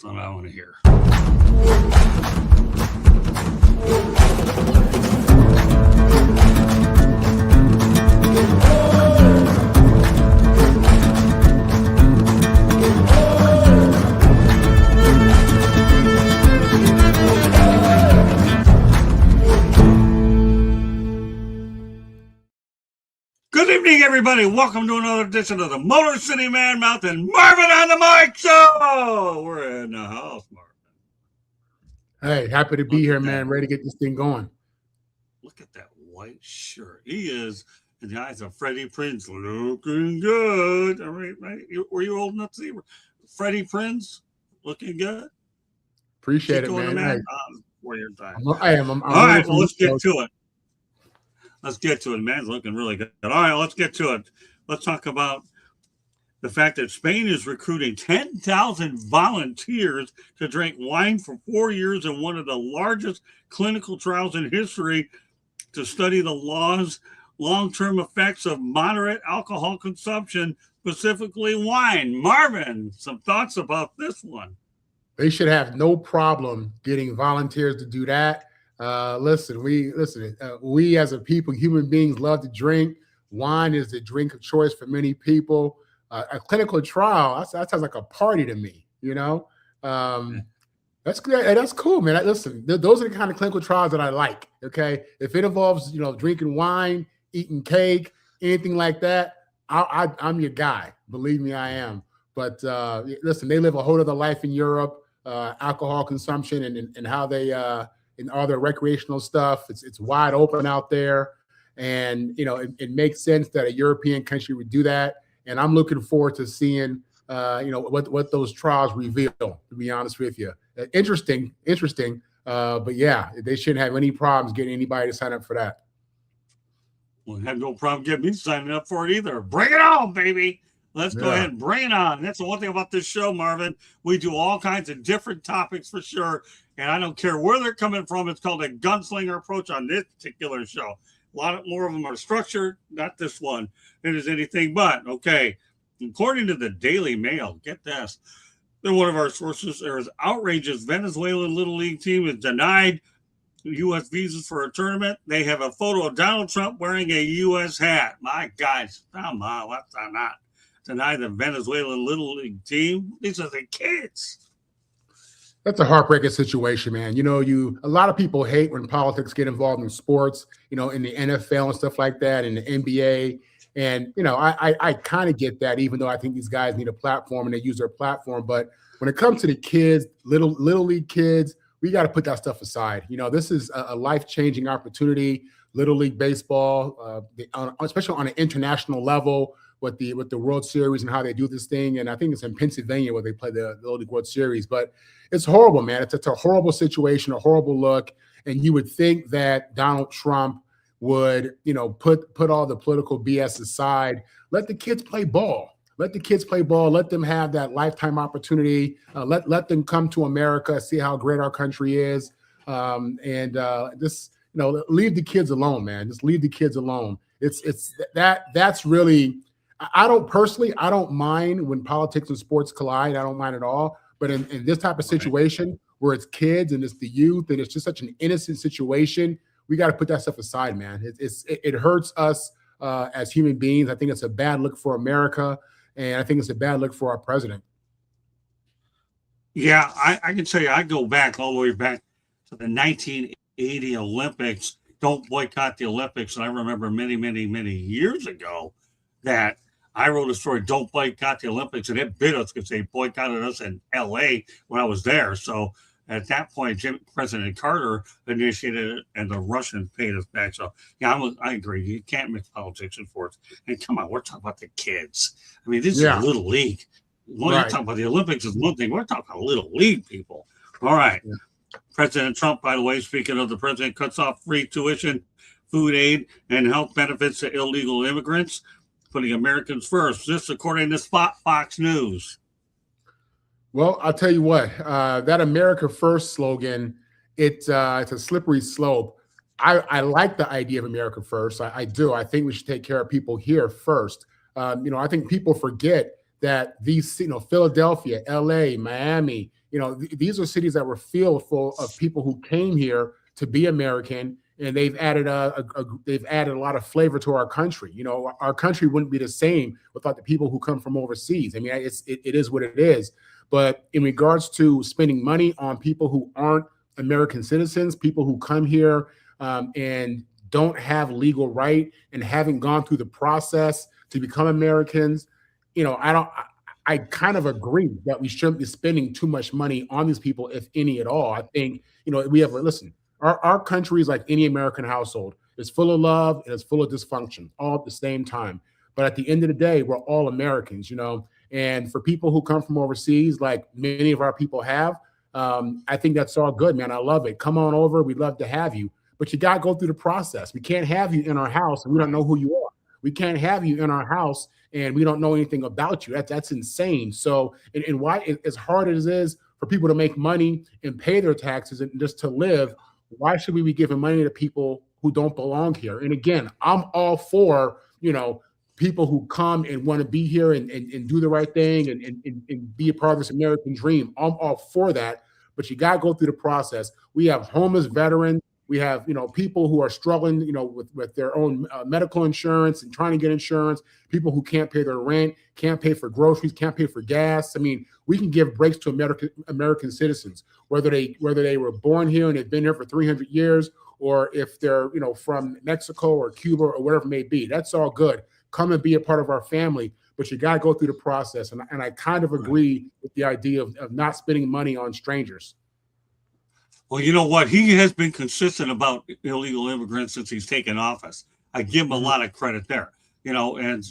That's what I want to hear. Good evening, everybody. Welcome to another edition of the Motor City Man Mouth and Marvin on the Mic Show. We're in the house, Marvin. Hey, happy to be here, man. Ready to get this thing going. Look at that white shirt. He is, in the eyes of Freddie Prinze, looking good. All right, right? Were you old enough to see Freddie Prinze looking good? Appreciate it, man. Hey. For your time. I am. I'm all right, well, let's get to it. Let's get to it. Man's looking really good. All right, let's get to it. Let's talk about the fact that Spain is recruiting 10,000 volunteers to drink wine for 4 years in one of the largest clinical trials in history to study the long-term effects of moderate alcohol consumption, specifically wine. Marvin, some thoughts about this one? They should have no problem getting volunteers to do that. Listen, we as a people, human beings, love to drink. Wine is the drink of choice for many people. A clinical trial, that sounds like a party to me, you know? That's good. That's cool, man. Listen, those are the kind of clinical trials that I like, okay? If it involves, drinking wine, eating cake, anything like that, I'm your guy. Believe me, I am. But listen, they live a whole other life in Europe, alcohol consumption and how they and all their recreational stuff. It's wide open out there. And, it makes sense that a European country would do that. And I'm looking forward to seeing, what those trials reveal, to be honest with you. Interesting. But yeah, they shouldn't have any problems getting anybody to sign up for that. Well, I have no problem getting me signing up for it either. Bring it on, baby. Let's go ahead and bring it on. That's the one thing about this show, Marvin. We do all kinds of different topics for sure. And I don't care where they're coming from. It's called a gunslinger approach on this particular show. A lot more of them are structured, not this one. It is anything but. Okay. According to the Daily Mail, get this. They're one of our sources. There is outrageous Venezuelan Little League team is denied U.S. visas for a tournament. They have a photo of Donald Trump wearing a U.S. hat. My guys, come on, let's not deny the Venezuelan Little League team. These are the kids. That's a heartbreaking situation, man. A lot of people hate when politics get involved in sports, in the NFL and stuff like that, in the NBA. And, I kind of get that, even though I think these guys need a platform and they use their platform. But when it comes to the kids, little league kids, we got to put that stuff aside. This is a life-changing opportunity. Little League baseball, especially on an international level, with the World Series and how they do this thing. And I think it's in Pennsylvania where they play the Little League World Series. But it's horrible, man. It's a horrible situation, a horrible look. And you would think that Donald Trump would, put all the political BS aside, let the kids play ball. Let the kids play ball. Let them have that lifetime opportunity. Let them come to America, see how great our country is. Just, leave the kids alone, man. Just leave the kids alone. That's really, I don't mind when politics and sports collide. I don't mind at all. But in this type of situation where it's kids and it's the youth and it's just such an innocent situation, we got to put that stuff aside, man. It hurts us as human beings. I think it's a bad look for America, and I think it's a bad look for our president. Yeah, I can tell you, I go back all the way back to the 1980 Olympics. Don't boycott the Olympics. And I remember many, many, many years ago that I wrote a story, Don't Boycott the Olympics, and it bit us because they boycotted us in L.A. when I was there. So at that point, President Carter initiated it, and the Russians paid us back. So, yeah, I agree. You can't mix politics and sports. And come on, we're talking about the kids. I mean, this is a little league. When you're talking about the Olympics is one thing. We're talking about little league people. All right. Yeah. President Trump, by the way, speaking of the president, cuts off free tuition, food aid, and health benefits to illegal immigrants, putting Americans first. This, according to Fox News. Well, I'll tell you what, that America First slogan, it's a slippery slope. I like the idea of America First. I do. I think we should take care of people here first. I think people forget that these, Philadelphia, LA, Miami, these are cities that were filled full of people who came here to be American, and they've added a lot of flavor to our country. Our country wouldn't be the same without the people who come from overseas. I mean, it is what it is. But in regards to spending money on people who aren't American citizens, people who come here and don't have legal right and haven't gone through the process to become Americans, I kind of agree that we shouldn't be spending too much money on these people, if any at all. I think, listen, our country is like any American household. It's full of love and it's full of dysfunction all at the same time. But at the end of the day, we're all Americans, and for people who come from overseas, like many of our people have, I think that's all good, man. I love it. Come on over. We'd love to have you. But you got to go through the process. We can't have you in our house and we don't know who you are. We can't have you in our house and we don't know anything about you. That's insane. So, and why, as hard as it is for people to make money and pay their taxes and just to live, why should we be giving money to people who don't belong here? And again, I'm all for, people who come and want to be here and do the right thing and be a part of this American dream. I'm all for that, but you got to go through the process. We have homeless veterans. We have, people who are struggling, with their own medical insurance and trying to get insurance, people who can't pay their rent, can't pay for groceries, can't pay for gas. I mean, we can give breaks to American citizens, whether they were born here and they've been here for 300 years, or if they're, from Mexico or Cuba or whatever it may be. That's all good. Come and be a part of our family, but you got to go through the process. And I kind of agree with the idea of not spending money on strangers. Well, you know what? He has been consistent about illegal immigrants since he's taken office. I give him a lot of credit there, and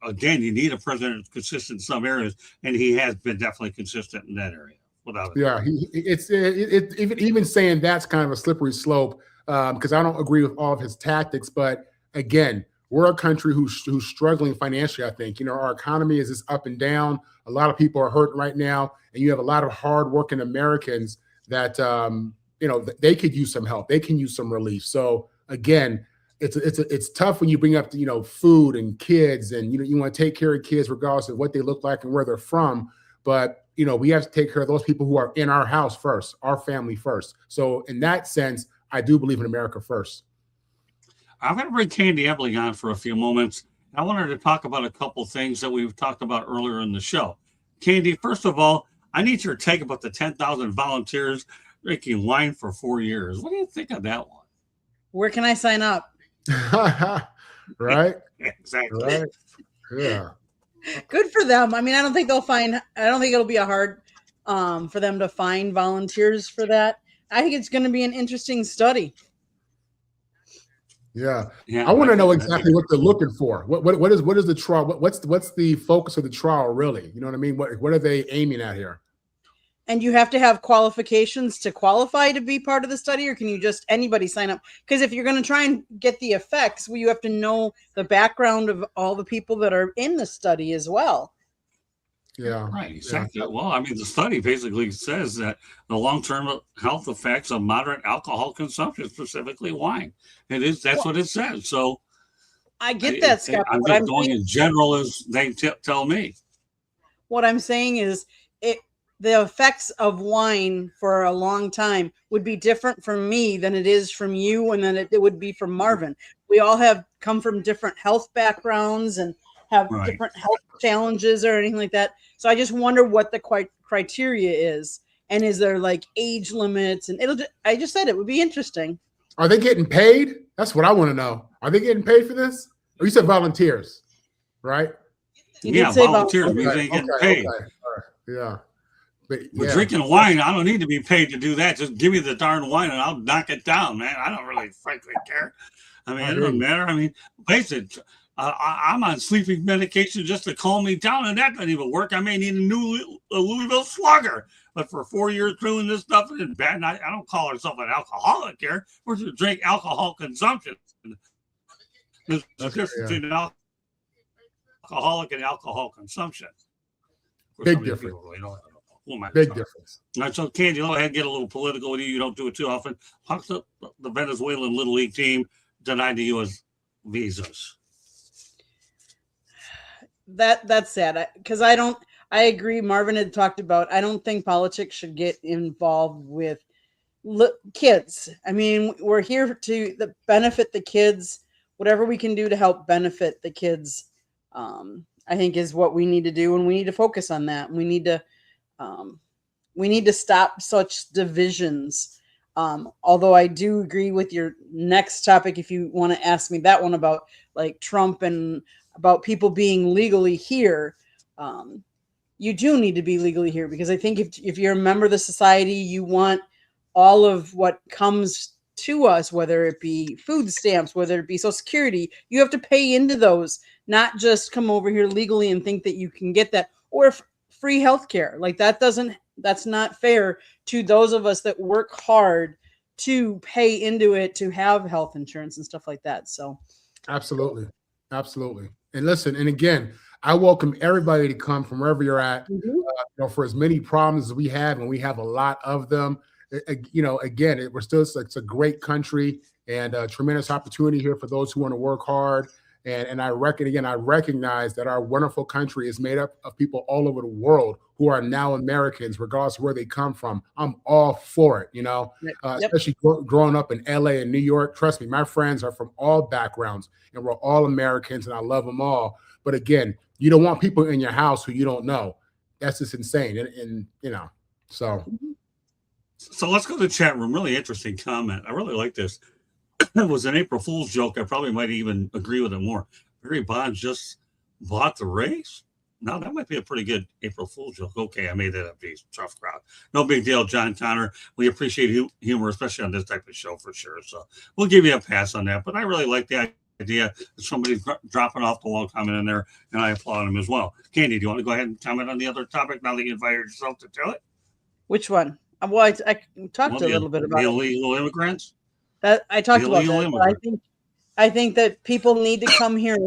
again, you need a president who's consistent in some areas, and he has been definitely consistent in that area. Without it. Even saying that's kind of a slippery slope, because I don't agree with all of his tactics. But again, we're a country who's struggling financially. I think, our economy is just up and down. A lot of people are hurting right now, and you have a lot of hardworking Americans that they could use some help. They can use some relief. So again, it's tough when you bring up food and kids, and you want to take care of kids regardless of what they look like and where they're from. But we have to take care of those people who are in our house first, our family first. So in that sense, I do believe in America first. I'm going to bring Candy Ebling on for a few moments. I wanted to talk about a couple things that we've talked about earlier in the show. Candy, first of all, I need your take about the 10,000 volunteers drinking wine for 4 years. What do you think of that one? Where can I sign up? Right? Exactly. Right. Yeah. Good for them. I mean, I don't think it'll be a hard for them to find volunteers for that. I think it's going to be an interesting study. Yeah. I want to know exactly what they're looking for. What is the trial? What's the focus of the trial really? You know what I mean? What are they aiming at here? And you have to have qualifications to qualify to be part of the study, or can you just anybody sign up? Because if you're going to try and get the effects, you have to know the background of all the people that are in the study as well. Yeah. Right. Exactly. Yeah. Well, I mean, the study basically says that the long-term health effects of moderate alcohol consumption, specifically wine, that's what it says. So I get that, Scott. I'm just going in general as they tell me. What I'm saying is the effects of wine for a long time would be different from me than it is from you, and then it would be from Marvin. We all come from different health backgrounds and have different health challenges or anything like that. So I just wonder what the criteria is, and is there like age limits? And I just said it would be interesting. Are they getting paid? That's what I want to know. Are they getting paid for this? Or you said volunteers, right? Yeah, volunteers means they get paid. Okay. All right. Yeah. But drinking wine, I don't need to be paid to do that. Just give me the darn wine and I'll knock it down, man. I don't really frankly care. I mean, it doesn't matter. I mean, face it, I'm on sleeping medication just to calm me down, and that doesn't even work. I may need a Louisville Slugger. But for 4 years doing this stuff, it's bad. And I don't call myself an alcoholic here. We're to drink alcohol consumption. There's a difference between alcoholic and alcohol consumption. Big difference. Big difference. All right, so Candy, go ahead and get a little political with you. You don't do it too often. How the Venezuelan Little League team denied the U.S. visas? That's sad, because I I agree. Marvin had talked about, I don't think politics should get involved with kids. I mean, we're here to benefit the kids. Whatever we can do to help benefit the kids, I think is what we need to do, and we need to focus on that. We need to stop such divisions. Although I do agree with your next topic, if you want to ask me that one about like Trump and about people being legally here. You do need to be legally here, because I think if you're a member of the society, you want all of what comes to us, whether it be food stamps, whether it be Social Security, you have to pay into those, not just come over here legally and think that you can get that, or free healthcare. Like that's not fair to those of us that work hard to pay into it, to have health insurance and stuff like that. So absolutely. And listen, and again, I welcome everybody to come from wherever you're at, for as many problems as we have, and we have a lot of them. Again, it's a great country and a tremendous opportunity here for those who want to work hard. And I recognize that our wonderful country is made up of people all over the world who are now Americans, regardless of where they come from. I'm all for it, especially growing up in LA and New York. Trust me, my friends are from all backgrounds, and we're all Americans, and I love them all. But again, you don't want people in your house who you don't know. That's just insane. And so. So let's go to the chat room. Really interesting comment. I really like this. It was an April Fool's joke. I probably might even agree with it more. Barry Bonds just bought the race. No, that might be a pretty good April Fool's joke. Okay, I made that up. Geez, tough crowd. No big deal, John Connor. We appreciate humor, especially on this type of show for sure. So we'll give you a pass on that. But I really like the idea that somebody's dropping off the wall comment in there, and I applaud him as well. Candy, do you want to go ahead and comment on the other topic now that you invited yourself to tell it? Which one? Well, I talked a little bit about the illegal immigrants. That I talked about that. I think that people need to come here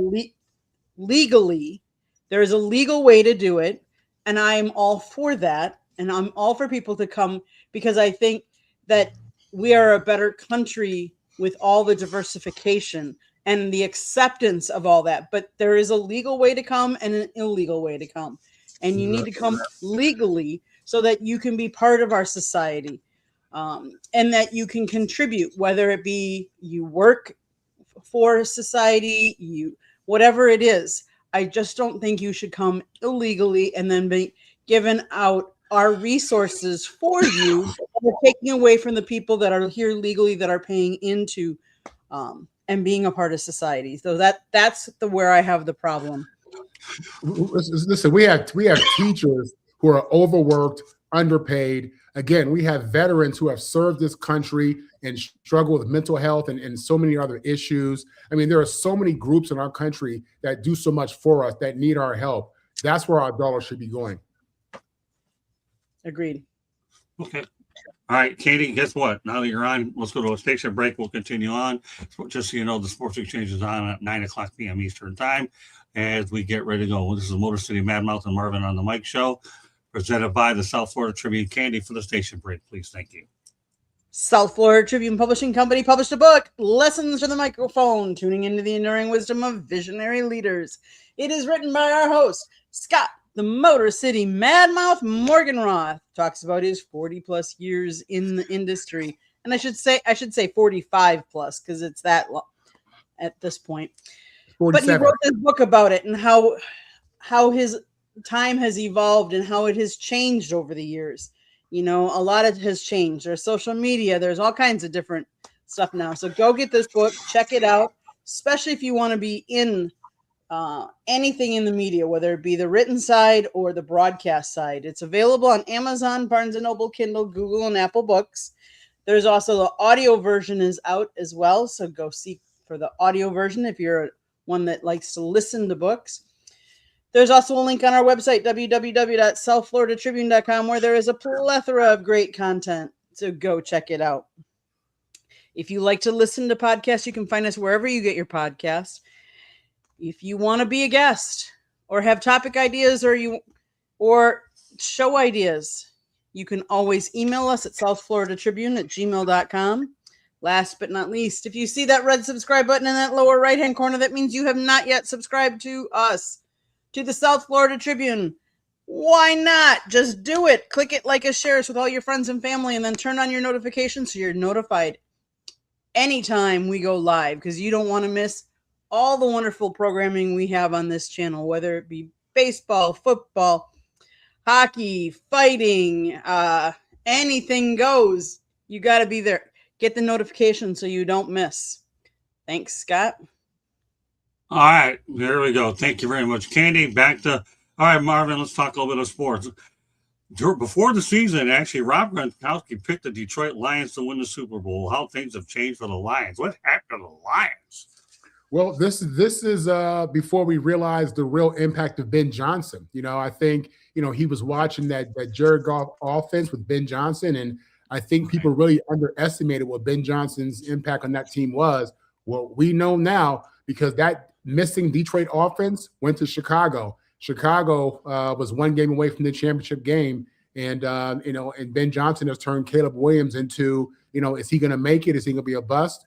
legally. There is a legal way to do it, and I'm all for that. And I'm all for people to come, because I think that we are a better country with all the diversification and the acceptance of all that. But there is a legal way to come and an illegal way to come, and you need to come legally so that you can be part of our society. And that you can contribute, whether it be you work for society, whatever it is. I just don't think you should come illegally and then be given out our resources for you. We're taking away from the people that are here legally, that are paying into and being a part of society. So that's where I have the problem. Listen, we have teachers who are overworked, underpaid. Again, we have veterans who have served this country and struggle with mental health and so many other issues. I mean, there are so many groups in our country that do so much for us, that need our help. That's where our dollar should be going. Agreed. Okay. All right, Katie, guess what? Now that you're on, let's go to a station break. We'll continue on. Just so you know, the Sports Exchange is on at 9:00 p.m. Eastern time as we get ready to go. This is the Motor City Madmouth and Marvin on the Mic show, presented by the South Florida Tribune. Candy, for the station break, please. Thank you. South Florida Tribune Publishing Company published a book, Lessons from the Microphone, Tuning into the Enduring Wisdom of Visionary Leaders. It is written by our host, Scott, the Motor City Madmouth Morganroth. Talks about his 40-plus years in the industry. And I should say 45-plus, because it's that long at this point. 47. But he wrote this book about it and how his time has evolved and how it has changed over the years. A lot of it has changed. There's social media. There's all kinds of different stuff now. So go get this book, check it out, especially if you want to be in anything in the media, whether it be the written side or the broadcast side. It's available on Amazon, Barnes & Noble, Kindle, Google, and Apple Books. There's also the audio version is out as well. So go seek for the audio version if you're one that likes to listen to books. There's also a link on our website, www.southfloridatribune.com, where there is a plethora of great content. So go check it out. If you like to listen to podcasts, you can find us wherever you get your podcasts. If you want to be a guest or have topic ideas or show ideas, you can always email us at southfloridatribune@gmail.com. Last but not least, if you see that red subscribe button in that lower right-hand corner, that means you have not yet subscribed to us, to the South Florida Tribune. Why not? Just do it. Click it, like, a share with all your friends and family, and then turn on your notifications so you're notified anytime we go live, because you don't want to miss all the wonderful programming we have on this channel, whether it be baseball, football, hockey, fighting, anything goes. You got to be there. Get the notification so you don't miss. Thanks, Scott. All right, there we go. Thank you very much, Candy. All right, Marvin, let's talk a little bit of sports. Before the season, actually, Rob Gronkowski picked the Detroit Lions to win the Super Bowl. How things have changed for the Lions. What happened to the Lions? Well, this is before we realized the real impact of Ben Johnson. I think he was watching that Jared Goff offense with Ben Johnson, and I think people really underestimated what Ben Johnson's impact on that team was. Well, we know now because that missing Detroit offense went to Chicago. Chicago was one game away from the championship game, and and Ben Johnson has turned Caleb Williams into is he going to make it? Is he going to be a bust?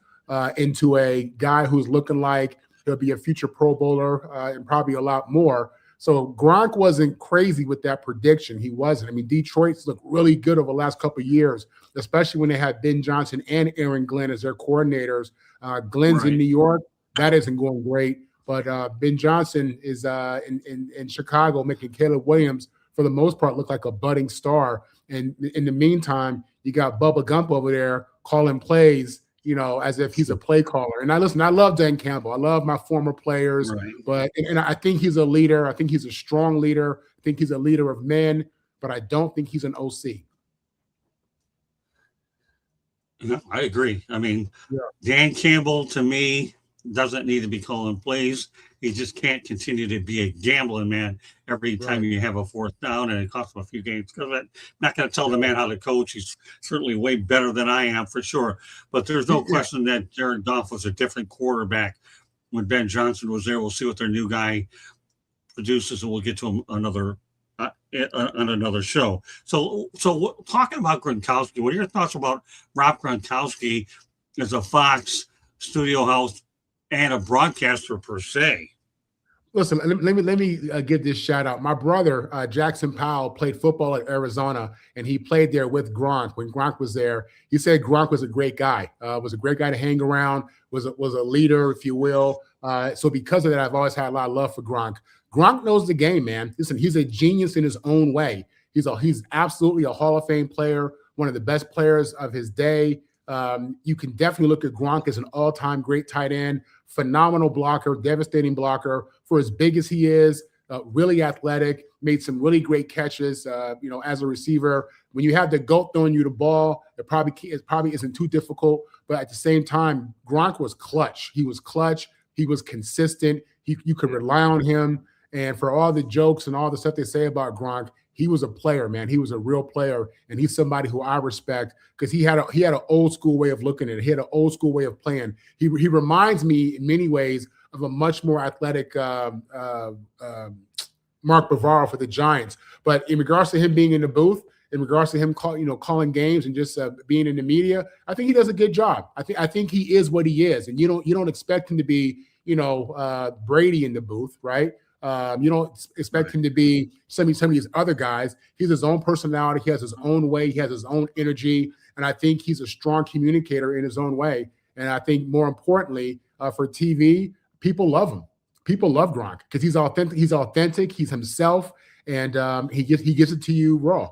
Into a guy who's looking like he'll be a future Pro Bowler and probably a lot more. So Gronk wasn't crazy with that prediction. He wasn't. I mean, Detroit's looked really good over the last couple of years, especially when they had Ben Johnson and Aaron Glenn as their coordinators. Glenn's in New York. That isn't going great. But Ben Johnson is in Chicago, making Caleb Williams, for the most part, look like a budding star. And in the meantime, you got Bubba Gump over there calling plays, as if he's a play caller. And I love Dan Campbell. I love my former players, but I think he's a leader. I think he's a strong leader. I think he's a leader of men, but I don't think he's an OC. No, I agree. I mean, Dan Campbell, to me, doesn't need to be calling plays. He just can't continue to be a gambling man every time you have a fourth down, and it costs him a few games. Because I'm not going to tell the man how to coach. He's certainly way better than I am, for sure. But there's no question that Jared Goff was a different quarterback when Ben Johnson was there. We'll see what their new guy produces, and we'll get to him on another show. So talking about Gronkowski, what are your thoughts about Rob Gronkowski as a Fox studio host and a broadcaster per se? Listen, let me give this shout out. My brother Jackson Powell played football at Arizona, and he played there with Gronk when Gronk was there. He said Gronk was a great guy, was a great guy to hang around, was a leader, if you will. So because of that, I've always had a lot of love for Gronk. Gronk knows the game, man. Listen, he's a genius in his own way. He's absolutely a Hall of Fame player, one of the best players of his day. You can definitely look at Gronk as an all-time great tight end, phenomenal blocker, devastating blocker for as big as he is, really athletic, made some really great catches, as a receiver. When you have the GOAT throwing you the ball, it probably isn't too difficult, but at the same time, Gronk was clutch. He was clutch. He was consistent. You could rely on him. And for all the jokes and all the stuff they say about Gronk, he was a player, man. He was a real player, and he's somebody who I respect because he had an old school way of looking at it. He had an old school way of playing. He reminds me in many ways of a much more athletic Mark Bavaro for the Giants. But in regards to him being in the booth, in regards to him calling games and just being in the media, I think he does a good job. I think he is what he is, and you don't expect him to be Brady in the booth, right? You don't expect him to be some of these other guys. He's his own personality. He has his own way. He has his own energy. And I think he's a strong communicator in his own way. And I think more importantly, for TV, people love him. People love Gronk because he's authentic. He's authentic. He's himself. And he gives it to you raw.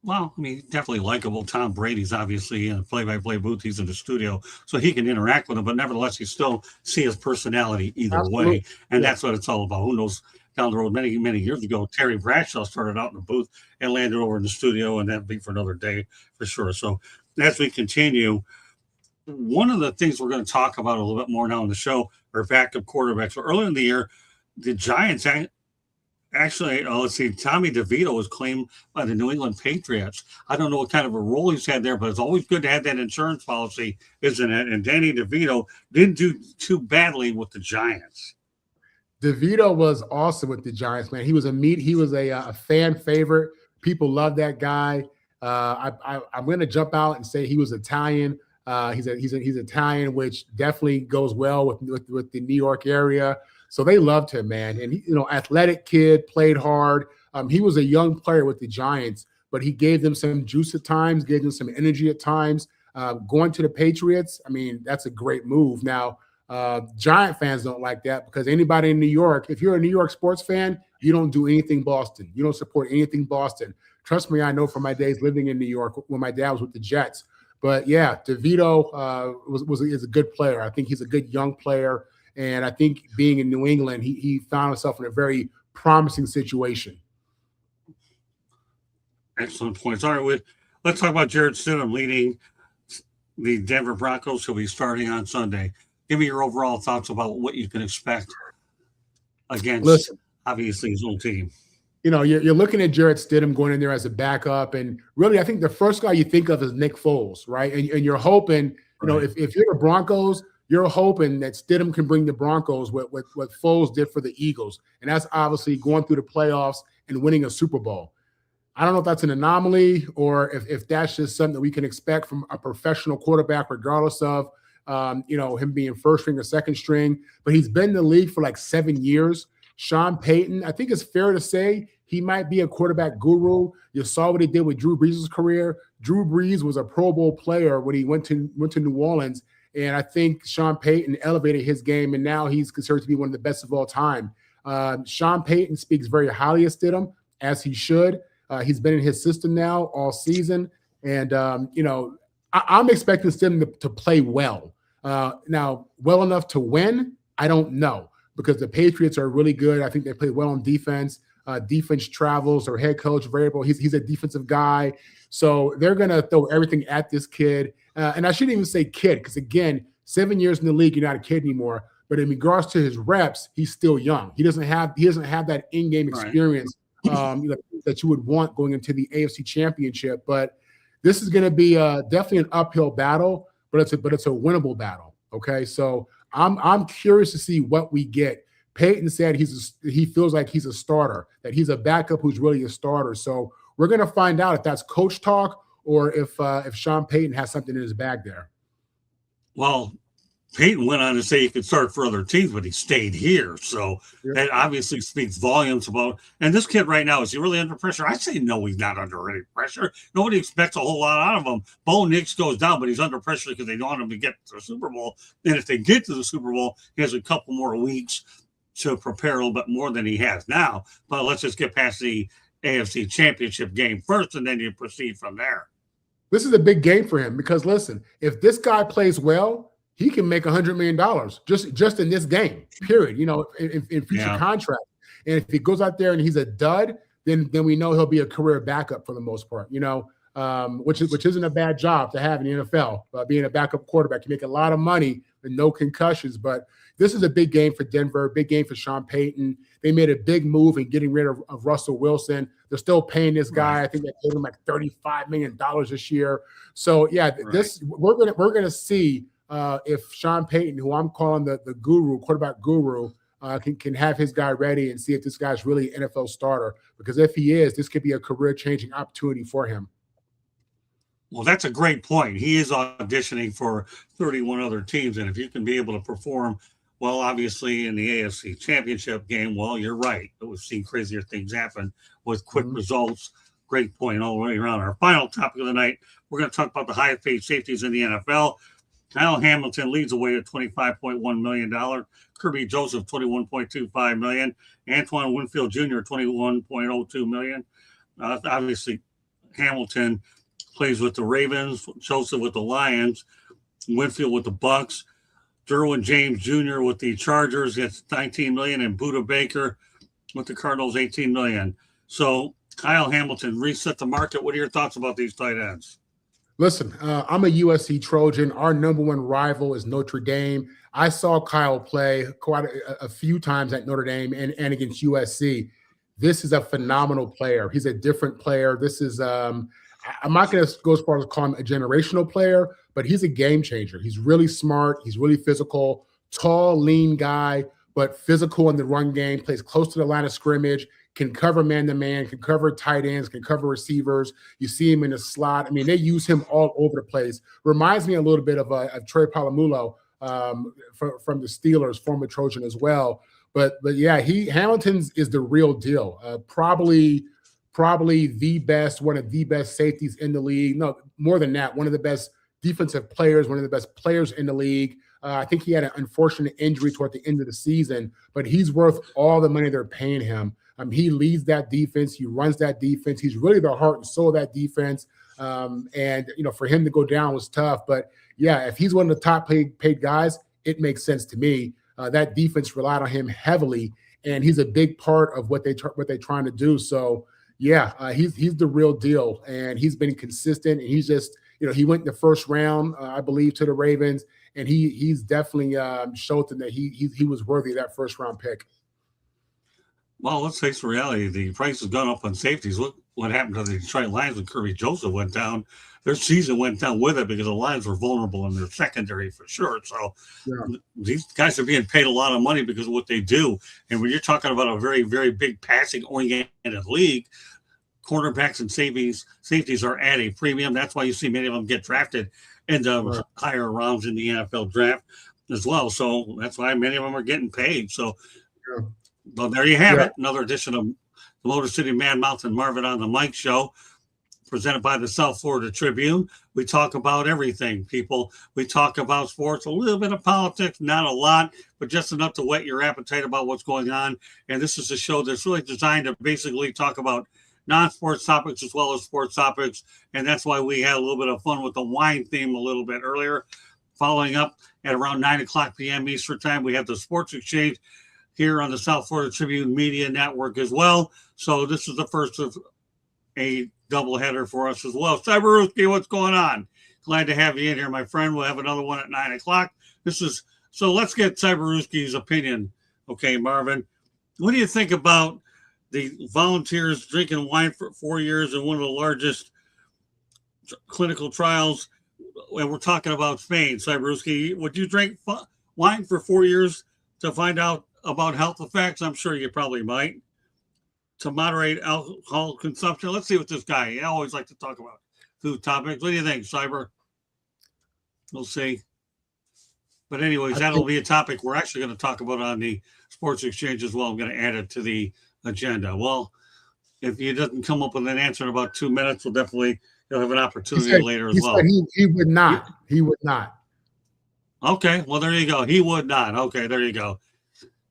Well, I mean, definitely likable. Tom Brady's obviously in a play-by-play booth. He's in the studio, so he can interact with him. But nevertheless, you still see his personality either way, and that's what it's all about. Who knows? Down the road, many, many years ago, Terry Bradshaw started out in the booth and landed over in the studio, and that'd be for another day for sure. So as we continue, one of the things we're going to talk about a little bit more now in the show are backup quarterbacks. So earlier in the year, the Giants actually, let's see, Tommy DeVito was claimed by the New England Patriots. I don't know what kind of a role he's had there, but it's always good to have that insurance policy, isn't it? And Danny DeVito didn't do too badly with the Giants. DeVito was awesome with the Giants, man. He was a fan favorite. People love that guy. I'm going to jump out and say he was Italian. He's Italian, which definitely goes well with the New York area. So they loved him, man. And he, athletic kid, played hard. He was a young player with the Giants, but he gave them some juice at times, gave them some energy at times. Going to the Patriots, I mean, that's a great move. Now, Giant fans don't like that because anybody in New York, if you're a New York sports fan, you don't do anything Boston. You don't support anything Boston. Trust me, I know from my days living in New York when my dad was with the Jets. But yeah, DeVito is a good player. I think he's a good young player. And I think being in New England, he found himself in a very promising situation. Excellent points. All right, let's talk about Jarrett Stidham leading the Denver Broncos. He'll be starting on Sunday. Give me your overall thoughts about what you can expect against, obviously, his own team. You're looking at Jarrett Stidham going in there as a backup, and really, I think the first guy you think of is Nick Foles, right? And you're hoping, if you're the Broncos, you're hoping that Stidham can bring the Broncos what Foles did for the Eagles, and that's obviously going through the playoffs and winning a Super Bowl. I don't know if that's an anomaly or if that's just something that we can expect from a professional quarterback, regardless of him being first string or second string. But he's been in the league for like 7 years. Sean Payton, I think it's fair to say he might be a quarterback guru. You saw what he did with Drew Brees' career. Drew Brees was a Pro Bowl player when he went to New Orleans, and I think Sean Payton elevated his game, and now he's considered to be one of the best of all time. Sean Payton speaks very highly of Stidham, as he should. He's been in his system now all season, and I'm expecting Stidham to play well. Now, well enough to win, I don't know, because the Patriots are really good. I think they play well on defense. Defense travels, or head coach variable. He's a defensive guy, so they're gonna throw everything at this kid. And I shouldn't even say kid, because again, 7 years in the league, you're not a kid anymore. But in regards to his reps, he's still young. He doesn't have that in-game experience that you would want going into the AFC Championship. But this is going to be definitely an uphill battle, but it's a winnable battle. Okay, so I'm curious to see what we get. Peyton said he feels like he's a starter, that he's a backup who's really a starter. So we're going to find out if that's coach talk or if Sean Payton has something in his bag there. Well, Peyton went on to say he could start for other teams, but he stayed here. So that obviously speaks volumes about. And this kid right now, is he really under pressure? I say no, he's not under any pressure. Nobody expects a whole lot out of him. Bo Nix goes down, but he's under pressure because they want him to get to the Super Bowl. And if they get to the Super Bowl, he has a couple more weeks to prepare a little bit more than he has now. But let's just get past the AFC Championship game first, and then you proceed from there. This is a big game for him because, listen, if this guy plays well, he can make $100 million just in this game, period, in future contracts. And if he goes out there and he's a dud, then we know he'll be a career backup for the most part, which isn't a bad job to have in the NFL. Being a backup quarterback, you make a lot of money with no concussions. But this is a big game for Denver, big game for Sean Payton. They made a big move in getting rid of Russell Wilson. They're still paying this guy. I think they paid him like $35 million this year. So we're gonna see if Sean Payton, who I'm calling the guru, quarterback guru, can have his guy ready and see if this guy's really an NFL starter. Because if he is, this could be a career-changing opportunity for him. Well, that's a great point. He is auditioning for 31 other teams, and if you can be able to perform well, obviously in the AFC Championship game, well, you're right. We've seen crazier things happen with quick results. Great point all the way around. Our final topic of the night, we're going to talk about the highest paid safeties in the NFL. Kyle Hamilton leads the way at $25.1 million. Kirby Joseph, $21.25 million. Antoine Winfield Jr., $21.02 million. Obviously, Hamilton plays with the Ravens, Joseph with the Lions, Winfield with the Bucks, Derwin James Jr. with the Chargers gets $19 million, and Buda Baker with the Cardinals, $18 million. So Kyle Hamilton reset the market. What are your thoughts about these tight ends? Listen, I'm a USC Trojan. Our number one rival is Notre Dame. I saw Kyle play quite a few times at Notre Dame and against USC. This is a phenomenal player. He's a different player. This is I'm not going to go as far as call him a generational player, but he's a game changer. He's really smart. He's really physical, tall, lean guy, but physical in the run game, plays close to the line of scrimmage, can cover man-to-man, can cover tight ends, can cover receivers. You see him in the slot. I mean, they use him all over the place. Reminds me a little bit of Troy Polamalu from the Steelers, former Trojan as well. But yeah, Hamilton's is the real deal. Probably the best, one of the best safeties in the league. No, more than that, one of the best defensive players, one of the best players in the league. I think he had an unfortunate injury toward the end of the season, but he's worth all the money they're paying him. He leads that defense. He runs that defense. He's really the heart and soul of that defense. And for him to go down was tough. But yeah, if he's one of the top paid guys, it makes sense to me. That defense relied on him heavily, and he's a big part of what they're trying to do. So yeah, he's the real deal, and he's been consistent. And he's just he went in the first round, I believe, to the Ravens, and he's definitely showed them that he was worthy of that first round pick. Well, let's face the reality. The price has gone up on safeties. Look what happened to the Detroit Lions when Kirby Joseph went down. Their season went down with it because the Lions were vulnerable in their secondary for sure. So these guys are being paid a lot of money because of what they do. And when you're talking about a very, very big passing-oriented league, cornerbacks and safeties are at a premium. That's why you see many of them get drafted in the higher rounds in the NFL draft as well. So that's why many of them are getting paid. So well, there you have it. Another edition of the Motor City Man Mouth and Marvin on the Mike Show, presented by the South Florida Tribune. We talk about everything, people. We talk about sports, a little bit of politics, not a lot, but just enough to whet your appetite about what's going on. And this is a show that's really designed to basically talk about non-sports topics as well as sports topics. And that's why we had a little bit of fun with the wine theme a little bit earlier. Following up at around 9 o'clock p.m. Eastern time, we have the Sports Exchange here on the South Florida Tribune Media Network as well. So this is the first of a doubleheader for us as well. Cyberuski, what's going on? Glad to have you in here, my friend. We'll have another one at 9 o'clock. So let's get Cyberuski's opinion. Okay, Marvin, what do you think about the volunteers drinking wine for 4 years in one of the largest clinical trials? And we're talking about Spain. Cyberuski, would you drink wine for 4 years to find out about health effects? I'm sure you probably might. To moderate alcohol consumption. Let's see what this guy, I always like to talk about food topics. What do you think, Cyber? We'll see. But anyways, that'll be a topic we're actually going to talk about on the Sports Exchange as well. I'm going to add it to the agenda. Well, if he doesn't come up with an answer in about 2 minutes, you'll have an opportunity later as well. He would not. He would not. Okay, well, there you go. He would not. Okay, there you go.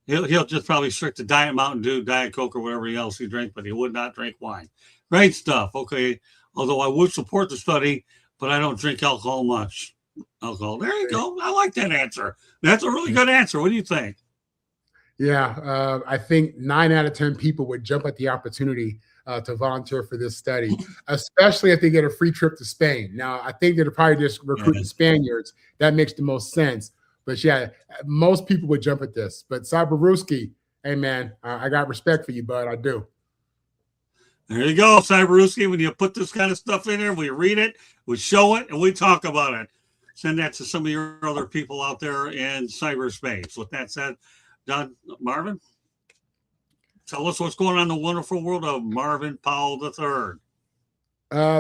He'll just probably stick to Diet Mountain Dew, Diet Coke, or whatever else he drinks, but he would not drink wine. Great stuff. Okay, although I would support the study, but I don't drink alcohol much. There you go. I like that answer. That's a really good answer. What do you think? Yeah, I think 9 out of 10 people would jump at the opportunity to volunteer for this study, especially if they get a free trip to Spain. Now, I think they'll probably just recruit the Spaniards. That makes the most sense. But yeah, most people would jump at this. But Cyberuski, hey man, I got respect for you, bud. I do. There you go, Cyberuski. When you put this kind of stuff in there, we read it, we show it, and we talk about it. Send that to some of your other people out there in cyberspace. With that said, Don, Marvin, tell us what's going on in the wonderful world of Marvin Powell III.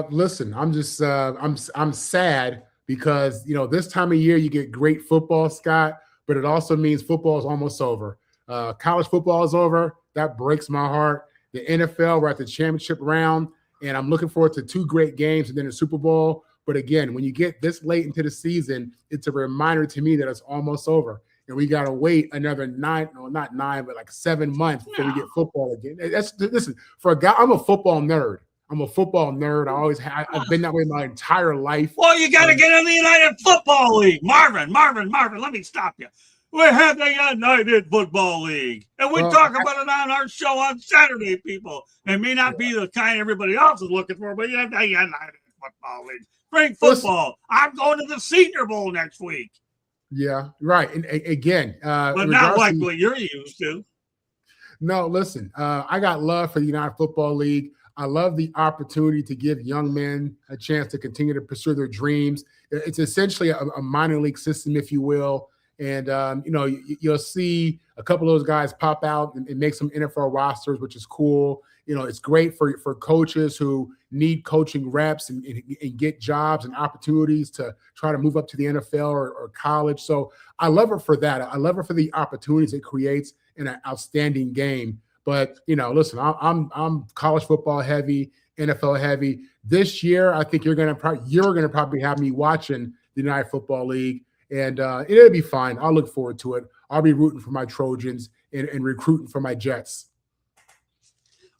Listen, I'm just I'm sad because this time of year you get great football, Scott, but it also means football is almost over. College football is over. That breaks my heart. The NFL, we're at the championship round, and I'm looking forward to 2 great games and then a Super Bowl. But again, when you get this late into the season, it's a reminder to me that it's almost over. And we got to wait another 7 months before we get football again. Listen, for a guy, I'm a football nerd. I've been that way my entire life. Well, you got to get in the United Football League. Marvin, let me stop you. We have the United Football League. And we talk about it on our show on Saturday, people. It may not be the kind everybody else is looking for, but you have the United Football League. Bring football. I'm going to the Senior Bowl next week. Yeah, right. And again, but not like what you're used to. No, listen, I got love for the United Football League. I love the opportunity to give young men a chance to continue to pursue their dreams. It's essentially a minor league system, if you will. And, you'll see a couple of those guys pop out and make some NFL rosters, which is cool. it's great for coaches who need coaching reps and get jobs and opportunities to try to move up to the NFL or college. So I love her for that. I love her for the opportunities it creates in an outstanding game. But listen, I'm college football heavy, NFL heavy. This year, I think you're gonna probably have me watching the United Football League, and it'll be fine. I'll look forward to it. I'll be rooting for my Trojans and recruiting for my Jets.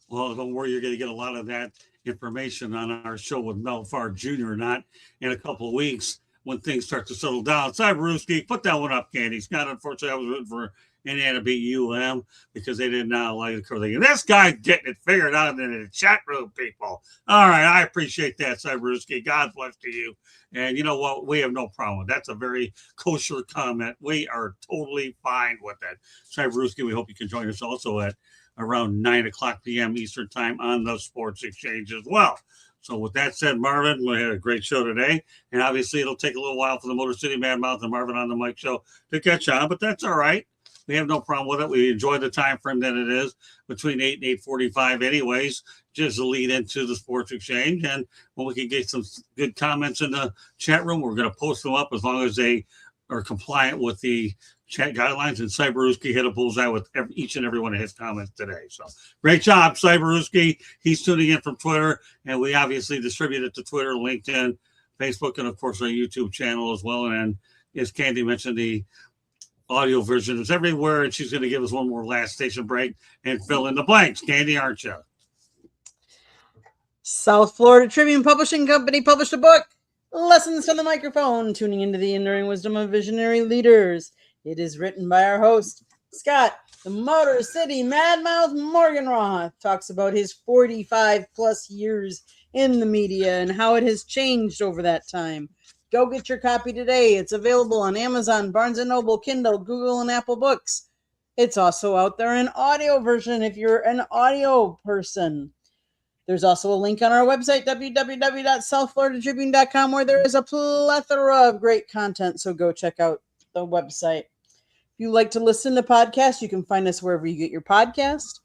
Well, don't worry, you're going to get a lot of that information on our show with Mel Farr Jr. Not in a couple of weeks when things start to settle down. Cyberuski, put that one up, Candy. Scott, unfortunately, I was rooting for Indiana beat UM because they did not like the cover. This guy's getting it figured out in the chat room, people. All right, I appreciate that, Cyberuski. God bless to you. And you know what? We have no problem. That's a very kosher comment. We are totally fine with that. Cyberuski, we hope you can join us also at around 9 o'clock p.m. Eastern time on the Sports Exchange as well. So with that said, Marvin, we had a great show today. And obviously it'll take a little while for the Motor City Madmouth and Marvin on the Mic show to catch on, but that's all right. We have no problem with it. We enjoy the time frame that it is between 8 and 8:45 anyways, just to lead into the Sports Exchange. And when we can get some good comments in the chat room, we're going to post them up as long as they are compliant with the chat guidelines. And Cyberuski hit a bullseye with each and every one of his comments today. So great job, Cyberuski. He's tuning in from Twitter, and we obviously distribute it to Twitter, LinkedIn, Facebook, and of course our YouTube channel as well. And as Candy mentioned, the audio version is everywhere, and she's going to give us one more last station break and fill in the blanks. Candy, aren't you? South Florida Tribune Publishing Company published a book, Lessons from the Microphone, Tuning into the Enduring Wisdom of Visionary Leaders. It is written by our host, Scott, the Motor City Madmouth Morgenroth, talks about his 45 plus years in the media and how it has changed over that time. Go get your copy today. It's available on Amazon, Barnes & Noble, Kindle, Google, and Apple Books. It's also out there in audio version if you're an audio person. There's also a link on our website, www.southfloridatribune.com, where there is a plethora of great content, so go check out the website. If you like to listen to podcasts, you can find us wherever you get your podcast.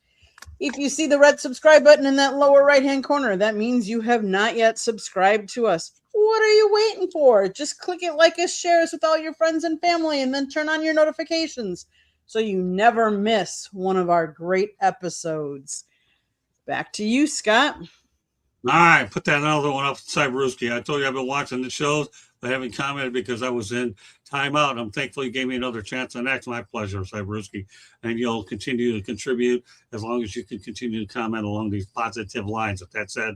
If you see the red subscribe button in that lower right-hand corner, that means you have not yet subscribed to us. What are you waiting for? Just click it, like us, share us with all your friends and family, and then turn on your notifications so you never miss one of our great episodes. Back to you, Scott. All right, put that other one up, Cyberuski. I told you I've been watching the shows, but haven't commented because I was in timeout. I'm thankful you gave me another chance, and that's my pleasure, Cyberuski. And you'll continue to contribute as long as you can continue to comment along these positive lines. With that said,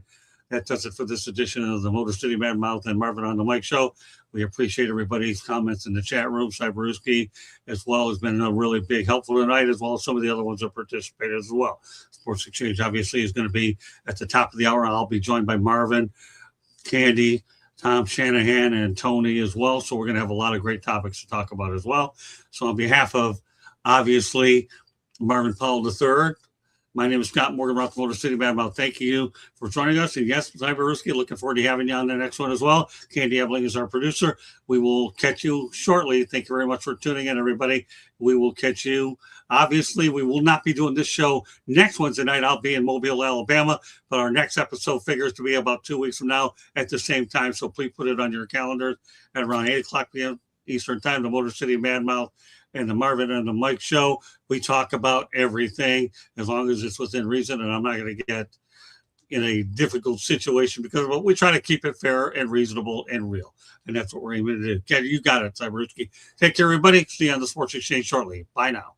that does it for this edition of the Motor City Madmouth and Marvin on the Mic show. We appreciate everybody's comments in the chat room. Cyberuski, as well, has been a really big helpful tonight, as well as some of the other ones that participated as well. Sports Exchange, obviously, is going to be at the top of the hour. I'll be joined by Marvin, Candy, Tom Shanahan, and Tony as well. So we're going to have a lot of great topics to talk about as well. So on behalf of, obviously, Marvin Powell III, my name is Scott Morgenroth, Motor City Madmouth. Thank you for joining us. And yes, Cyberuski, looking forward to having you on the next one as well. Candy Ebling is our producer. We will catch you shortly. Thank you very much for tuning in, everybody. We will catch you. Obviously, we will not be doing this show next Wednesday night. I'll be in Mobile, Alabama, but our next episode figures to be about 2 weeks from now at the same time. So please put it on your calendars at around 8 o'clock p.m. Eastern time, the Motor City Madmouth and the Marvin and the Mike show. We talk about everything as long as it's within reason, and I'm not going to get in a difficult situation because we try to keep it fair and reasonable and real, and that's what we're aiming to do. Ken, you got it, Cyberuski. Take care, everybody. See you on the Sports Exchange shortly. Bye now.